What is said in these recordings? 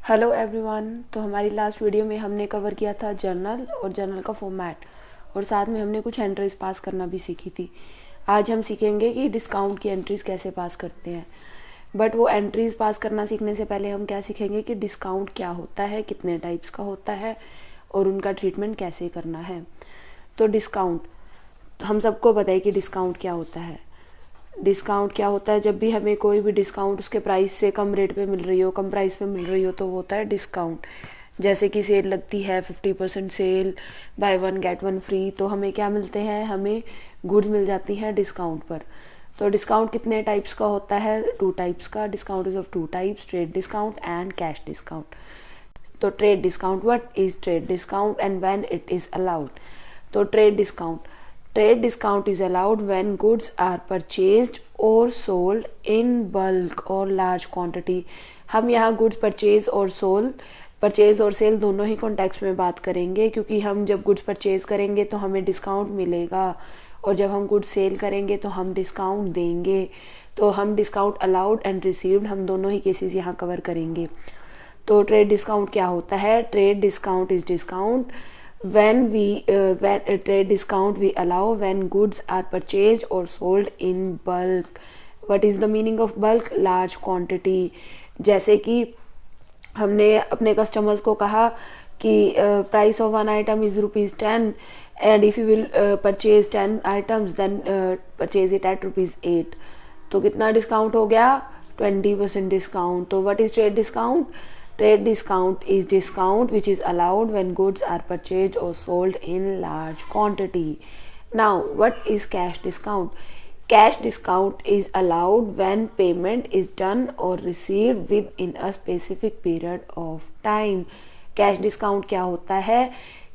Hello everyone. तो हमारी last video में हमने कवर किया था जर्नल और जर्नल का फॉर्मेट, और साथ में हमने कुछ एंट्रीज पास करना भी सीखी थी। आज हम सीखेंगे कि डिस्काउंट की एंट्रीज कैसे पास करते हैं। बट वो एंट्रीज पास करना सीखने से पहले हम क्या सीखेंगे कि डिस्काउंट क्या होता है, कितने टाइप्स का होता है और उनका ट्रीटमेंट कैसे करना है। तो डिस्काउंट, हम सबको पता है कि डिस्काउंट क्या होता है। डिस्काउंट क्या होता है? जब भी हमें कोई भी डिस्काउंट उसके प्राइस से कम रेट पे मिल रही हो, कम प्राइस पे मिल रही हो, तो वो होता है डिस्काउंट। जैसे कि सेल लगती है 50% sale, buy one get one free, तो हमें क्या मिलते हैं? हमें गुड्स मिल जाती हैं डिस्काउंट पर। तो डिस्काउंट कितने टाइप्स का होता है? 2 टाइप्स का। Discount is of 2 types, trade discount and cash discount. तो trade discount, what is trade discount and when it is allowed? तो trade discount is allowed when goods are purchased और sold in bulk और large quantity. हम यहाँ goods purchase और cell दोनों ही context में बात करेंगे, क्योंकि हम जब गुड्स परचेज करेंगे तो हमें डिस्काउंट मिलेगा, और जब हम गुड्स सेल करेंगे तो हम डिस्काउंट देंगे। तो हम डिस्काउंट अलाउड एंड रिसीव्ड, हम दोनों ही केसेस यहाँ कवर करेंगे। तो ट्रेड डिस्काउंट क्या होता है? Trade discount is discount when trade discount we allow when goods are purchased or sold in bulk. What is the meaning of bulk? Large quantity. जैसे कि हमने अपने कस्टमर्स को कहा कि price of one item is ₹10 and if you will purchase 10 items then purchase it at ₹8। तो कितना discount हो गया? 20% डिस्काउंट। तो what is trade discount? Trade discount is discount which is allowed when goods are purchased or sold in large quantity. Now, what is cash discount? Cash discount is allowed when payment is done or received within a specific period of time. Cash discount क्या होता है?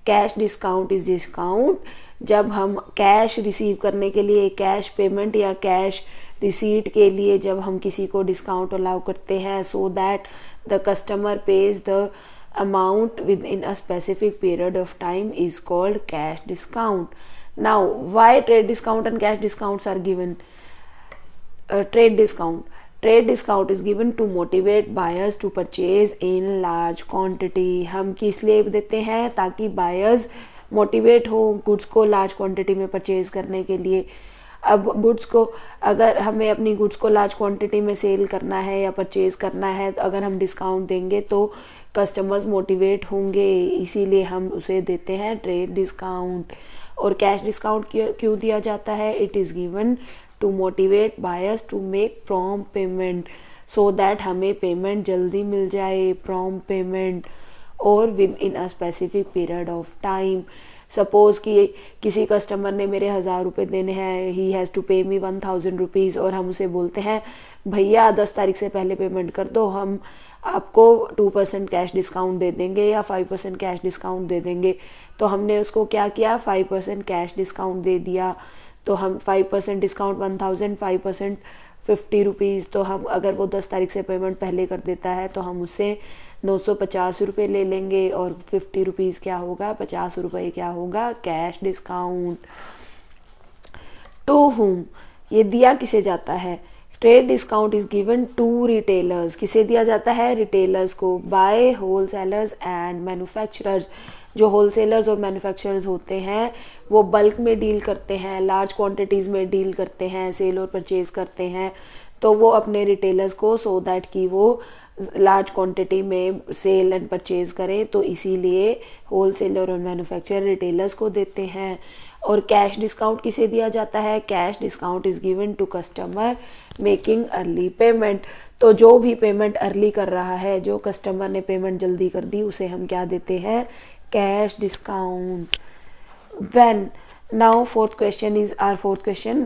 Cash discount is discount जब हम cash receive करने के लिए, cash payment या cash receipt के लिए जब हम किसी को डिस्काउंट अलाउ करते हैं, so that the customer page the amount within a specific period of time is called cash discount. Now, why trade discount and cash discounts are given? Trade discount is given to motivate buyers to purchase in large quantity. हम किस लिए देते हैं? ताकि buyers motivate हो goods को large quantity में purchase करने के लिए। अब गुड्स को, अगर हमें अपनी गुड्स को लार्ज क्वांटिटी में सेल करना है या परचेज करना है, तो अगर हम डिस्काउंट देंगे तो कस्टमर्स मोटिवेट होंगे, इसीलिए हम उसे देते हैं ट्रेड डिस्काउंट। और कैश डिस्काउंट क्यों दिया जाता है? It is given to motivate buyers to make prompt payment, so that हमें पेमेंट जल्दी मिल जाए, प्रॉम्प्ट पेमेंट, और within a specific period of time. Suppose कि किसी कस्टमर ने मेरे 1000 रुपये देने हैं, ही हैज़ टू पे मी 1000 रुपीज़, और हम उसे बोलते हैं भैया 10 तारीख से पहले पेमेंट कर दो, हम आपको 2% कैश डिस्काउंट दे देंगे या 5% कैश डिस्काउंट दे देंगे। तो हमने उसको क्या किया? 5% कैश डिस्काउंट दे दिया। तो हम 5% डिस्काउंट 1000, 5% 50 रुपीज़। तो हम, अगर वो 10 तारीख से पेमेंट पहले कर देता है तो हम उससे 950 रुपये ले लेंगे, और 50 रुपीज़ क्या होगा? 50 रुपये क्या होगा? Cash discount. टू हुम, ये दिया किसे जाता है? Trade discount is given to retailers. किसे दिया जाता है? रिटेलर्स को। By wholesalers and manufacturers. जो होलसेलर्स और मैन्युफैक्चरर्स होते हैं वो बल्क में डील करते हैं, लार्ज क्वांटिटीज़ में डील करते हैं, सेल और परचेज करते हैं, तो वो अपने रिटेलर्स को, सो दैट कि वो लार्ज क्वांटिटी में सेल एंड परचेज करें, तो इसीलिए होलसेलर और मैन्युफैक्चरर रिटेलर्स को देते हैं। और कैश डिस्काउंट किसे दिया जाता है? Cash discount is given to customer making early payment. तो जो भी पेमेंट अर्ली कर रहा है, जो कस्टमर ने पेमेंट जल्दी कर दी, उसे हम क्या देते हैं? Cash discount. When, now fourth question is our fourth question,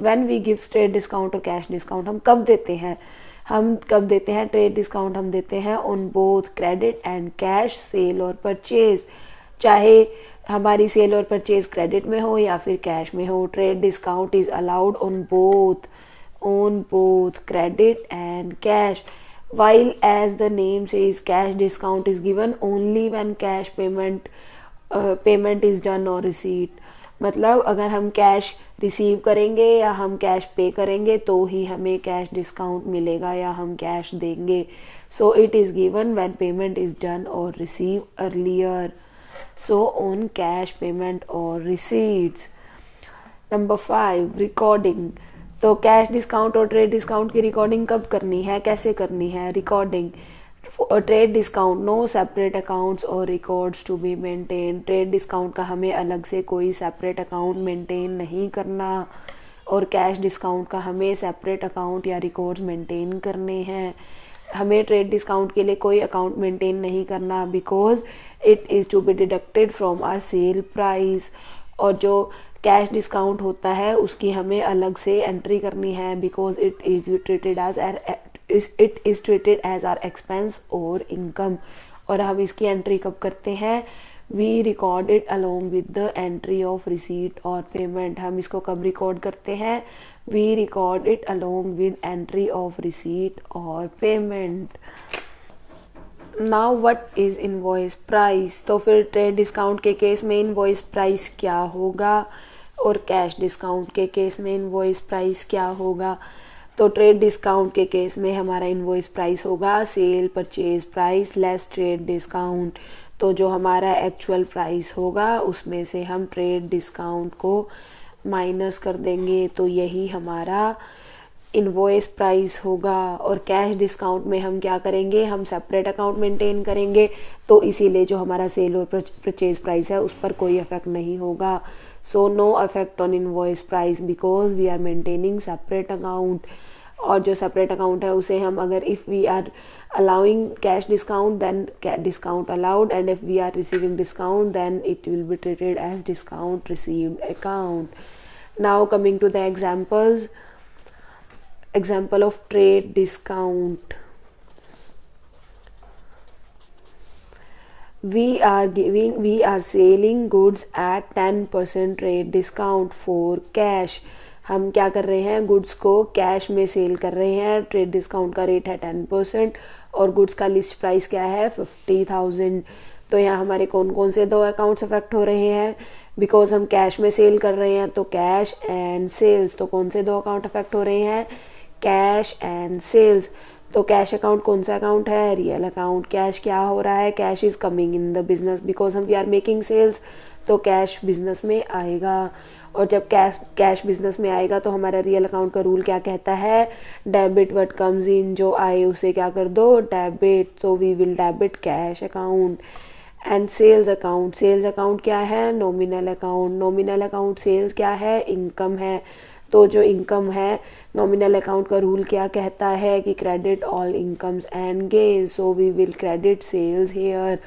when we give trade discount और कैश डिस्काउंट हम कब देते हैं? ट्रेड डिस्काउंट हम देते हैं on both credit and cash, sale और परचेज। चाहे हमारी सेल और परचेज क्रेडिट में हो या फिर कैश में हो, trade discount is allowed on both credit and cash. While as the name says, cash discount is given only when cash payment is done or receipt. मतलब अगर हम कैश रिसीव करेंगे या हम कैश पे करेंगे तो ही हमें कैश डिस्काउंट मिलेगा या हम कैश देंगे। so it is given when payment is done or received earlier, so on cash payment or receipts. Number 5 recording. तो कैश डिस्काउंट और ट्रेड डिस्काउंट की रिकॉर्डिंग कब करनी है, कैसे करनी है recording. Trade discount no separate accounts और records to be maintain. Trade discount का हमें अलग से कोई सेपरेट अकाउंट मेंटेन नहीं करना, और कैश डिस्काउंट का हमें सेपरेट अकाउंट या रिकॉर्ड्स मेंटेन करने हैं। हमें ट्रेड डिस्काउंट के लिए कोई अकाउंट मेंटेन नहीं करना, because it is to be deducted from our sale price. और जो कैश डिस्काउंट होता है उसकी हमें अलग से एंट्री करनी है, because it is treated as a expense और इनकम। और हम इसकी एंट्री कब करते हैं, we record it along with the entry of receipt और पेमेंट। हम इसको कब रिकॉर्ड करते हैं, we record it along with entry of receipt और payment. Now what is invoice price. तो फिर ट्रेड डिस्काउंट के केस में इनवॉइस प्राइस क्या होगा, और कैश डिस्काउंट के केस में इनवॉइस प्राइस क्या होगा। तो ट्रेड डिस्काउंट के केस में हमारा इनवॉइस प्राइस होगा cell purchase price less trade discount. तो जो हमारा एक्चुअल प्राइस होगा उसमें से हम ट्रेड डिस्काउंट को माइनस कर देंगे, तो यही हमारा इनवॉइस प्राइस होगा। और कैश डिस्काउंट में हम क्या करेंगे, हम सेपरेट अकाउंट मेंटेन करेंगे, तो इसीलिए जो हमारा सेल और परचेज प्राइस है उस पर कोई इफेक्ट नहीं होगा। So no effect on invoice price because we are maintaining separate account. और जो सेपरेट अकाउंट है उसे हम अगर if we are allowing cash discount then discount allowed, and if we are receiving discount then it will be treated as discount received account. Now coming to the examples. Example of trade discount. We are selling goods at 10% trade discount for cash. हम क्या कर रहे हैं, goods को cash में cell कर रहे हैं, ट्रेड डिस्काउंट का रेट है 10% और गुड्स का लिस्ट प्राइस क्या है 50,000। तो यहाँ हमारे कौन कौन से दो अकाउंट्स अफेक्ट हो रहे हैं, बिकॉज हम कैश में सेल कर रहे हैं तो कैश एंड सेल्स। तो कौन से दो अकाउंट अफेक्ट हो रहे हैं, कैश एंड सेल्स। तो कैश अकाउंट कौन सा अकाउंट है, रियल अकाउंट। कैश क्या हो रहा है, cash is coming in the business because हम वी आर मेकिंग सेल्स, तो कैश बिजनेस में आएगा। और जब कैश बिजनेस में आएगा तो हमारा रियल अकाउंट का रूल क्या कहता है, डेबिट व्हाट कम्स इन, जो आए उसे क्या कर दो debit. So we will debit cash account. And sales account क्या है, nominal account. Nominal account sales क्या है, इनकम है। तो जो इनकम है, नॉमिनल अकाउंट का रूल क्या कहता है कि credit all incomes and gains, so we will credit sales here.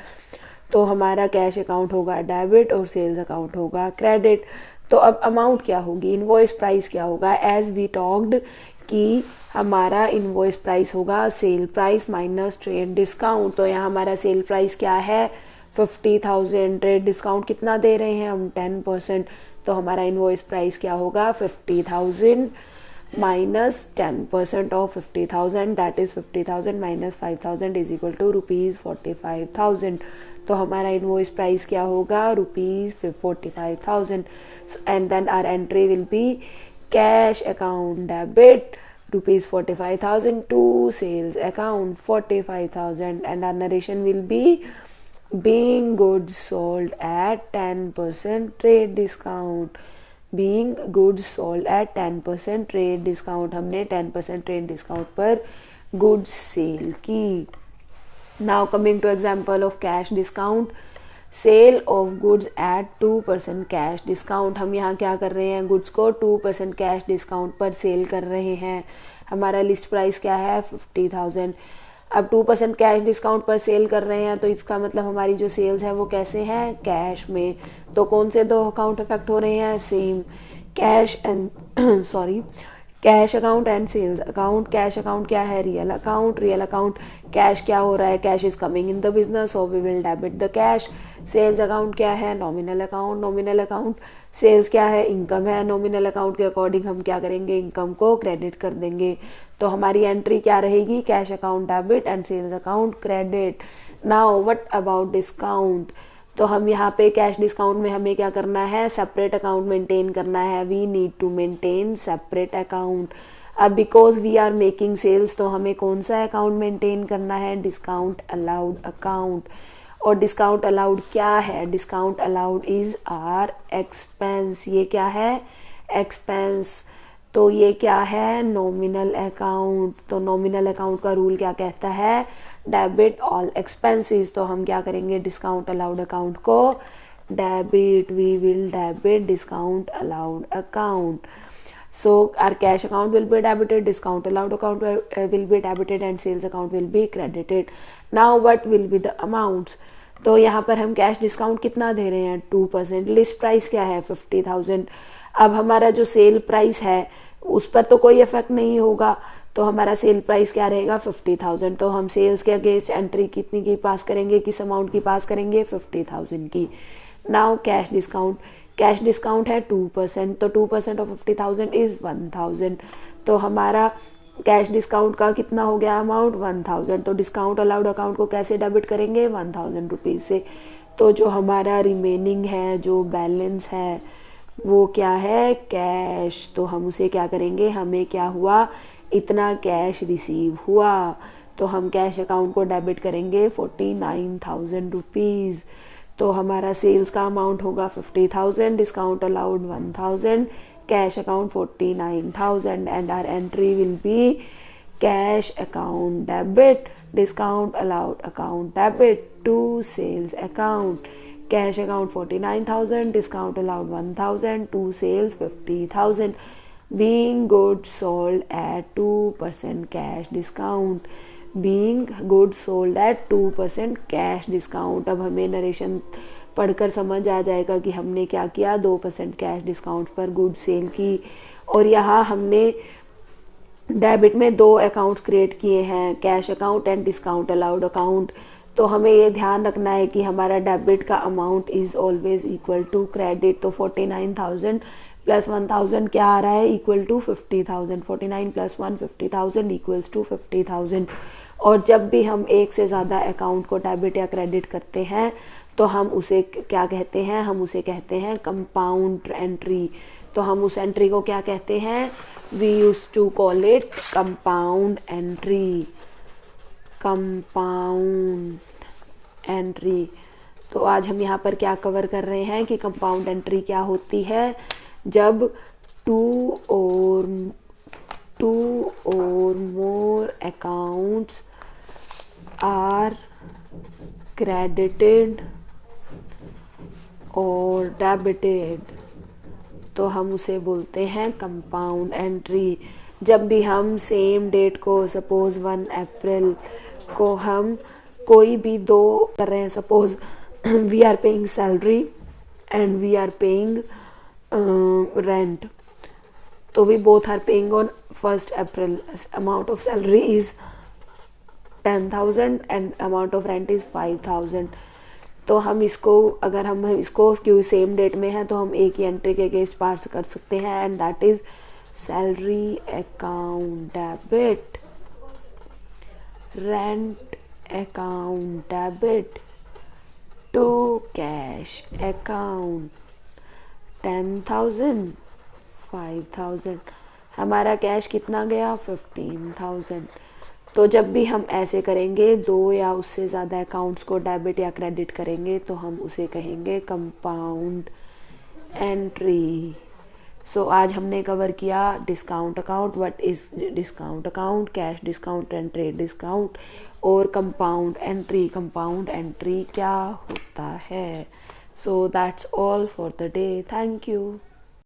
तो हमारा कैश अकाउंट होगा डेबिट और सेल्स अकाउंट होगा क्रेडिट। तो अब अमाउंट क्या होगी, इनवॉइस प्राइस क्या होगा, एज वी टॉक्ड कि हमारा इनवॉइस प्राइस होगा sale price minus trade discount. तो यहाँ हमारा सेल प्राइस क्या है 50,000, ट्रेड डिस्काउंट कितना दे रहे हैं हम 10%। तो हमारा इनवॉइस प्राइस क्या होगा 50,000 minus 10% off 50,000, that is 50,000 minus 5,000 is equal to ₹45,000। तो हमारा इनवॉइस प्राइस क्या होगा ₹45,000। And then our entry will be cash account debit ₹45,000 to sales account 45,000, and our narration will be being goods sold at 10% trade discount. being goods sold at 10% trade discount, हमने 10% trade discount पर goods sale की। Now coming to example of cash discount, sale of goods at 2% cash discount. हम यहाँ क्या कर रहे हैं, goods को 2% कैश डिस्काउंट पर सेल कर रहे हैं। हमारा लिस्ट प्राइस क्या है 50,000। अब 2% कैश डिस्काउंट पर सेल कर रहे हैं तो इसका मतलब हमारी जो सेल्स है वो कैसे हैं, कैश में। तो कौन से दो अकाउंट इफेक्ट हो रहे हैं, same cash and cash account and sales account. Cash account क्या है, real account. Real account cash क्या हो रहा है, cash is coming in the business, so we will debit the cash. Sales account क्या है, nominal account. Nominal account sales क्या है, इनकम है। नॉमिनल अकाउंट के अकॉर्डिंग हम क्या करेंगे, इनकम को क्रेडिट कर देंगे। तो हमारी एंट्री क्या रहेगी, cash account debit and sales account credit. Now what about discount. तो हम यहाँ पे कैश डिस्काउंट में हमें क्या करना है, सेपरेट अकाउंट मेंटेन करना है। We need to maintain separate account. अब because we are making sales तो हमें कौन सा अकाउंट मेंटेन करना है, डिस्काउंट अलाउड अकाउंट। और डिस्काउंट अलाउड क्या है, discount allowed is a expense. ये क्या है, एक्सपेंस। तो ये क्या है, नॉमिनल अकाउंट। तो नॉमिनल अकाउंट का रूल क्या कहता है, डेबिट ऑल एक्सपेंसेस। तो हम क्या करेंगे, डिस्काउंट अलाउड अकाउंट को debit, we will debit discount allowed account. So our cash account will be debited, discount allowed account will be debited and sales account will be credited. Now what will be the amounts? तो यहाँ पर हम cash discount कितना दे रहे हैं, 2%। List price क्या है, 50,000। अब हमारा जो सेल प्राइस है उस पर तो कोई इफेक्ट नहीं होगा, तो हमारा सेल प्राइस क्या रहेगा, 50,000। तो हम सेल्स के अगेंस्ट एंट्री कितनी की पास करेंगे, किस अमाउंट की पास करेंगे, 50,000 की। Now cash discount, cash discount है 2%, तो 2% ऑफ 50,000 इज 1,000। तो हमारा कैश डिस्काउंट का कितना हो गया अमाउंट, 1,000। तो डिस्काउंट अलाउड अकाउंट को कैसे डेबिट करेंगे, 1,000 रुपीज़ से। तो जो हमारा रिमेनिंग है, जो बैलेंस है वो क्या है, कैश। तो हम उसे क्या करेंगे, हमें क्या हुआ, इतना कैश रिसीव हुआ, तो हम कैश अकाउंट को डेबिट करेंगे 49,000 रुपीज़। तो हमारा सेल्स का अमाउंट होगा 50,000, discount allowed 1,000, cash account 49,000 and our entry will be cash account debit, discount allowed account debit to sales account. Cash account 49,000, discount allowed 1,000, to sales 50,000, being goods sold at 2% cash discount, being goods sold at 2% cash discount। अब हमें narration पढ़कर समझ आ जाएगा कि हमने क्या किया, 2% cash discount पर गुड सेल की। और यहाँ हमने डेबिट में दो अकाउंट्स क्रिएट किए हैं, cash account and discount allowed account. तो हमें ये ध्यान रखना है कि हमारा डेबिट का amount is always equal to credit. तो 49,000 प्लस 1,000 क्या आ रहा है, equal to 50,000। 49 plus 1 50,000 equals to 50,000। और जब भी हम एक से ज़्यादा अकाउंट को डेबिट या क्रेडिट करते हैं तो हम उसे क्या कहते हैं, हम उसे कहते हैं कंपाउंड एंट्री। तो हम उस एंट्री को क्या कहते हैं, we use to call it compound entry, compound entry. तो आज हम यहाँ पर क्या कवर कर रहे हैं कि कंपाउंड एंट्री क्या होती है, जब टू और मोर अकाउंट्स आर क्रेडिटेड और डेबिटेड, तो हम उसे बोलते हैं कंपाउंड एंट्री। जब भी हम सेम डेट को, सपोज 1 अप्रैल को हम कोई भी दो कर रहे हैं, suppose we are paying salary and we are paying rent, तो we both are paying on 1st April. Amount of salary is 10,000 and amount of rent is 5,000। तो हम इसको, अगर हम इसको क्यों सेम डेट में है तो हम एक ही एंट्री के अगेंस्ट पास कर सकते हैं, and that is salary account debit, rent account debit to cash account 10,000 5,000। हमारा कैश कितना गया, 15,000। तो जब भी हम ऐसे करेंगे, दो या उससे ज़्यादा अकाउंट्स को डेबिट या क्रेडिट करेंगे तो हम उसे कहेंगे कंपाउंड एंट्री। सो आज हमने कवर किया discount account, what is discount account, cash discount and trade discount, और कंपाउंड एंट्री, कंपाउंड एंट्री क्या होता है। So that's all for the day, thank you.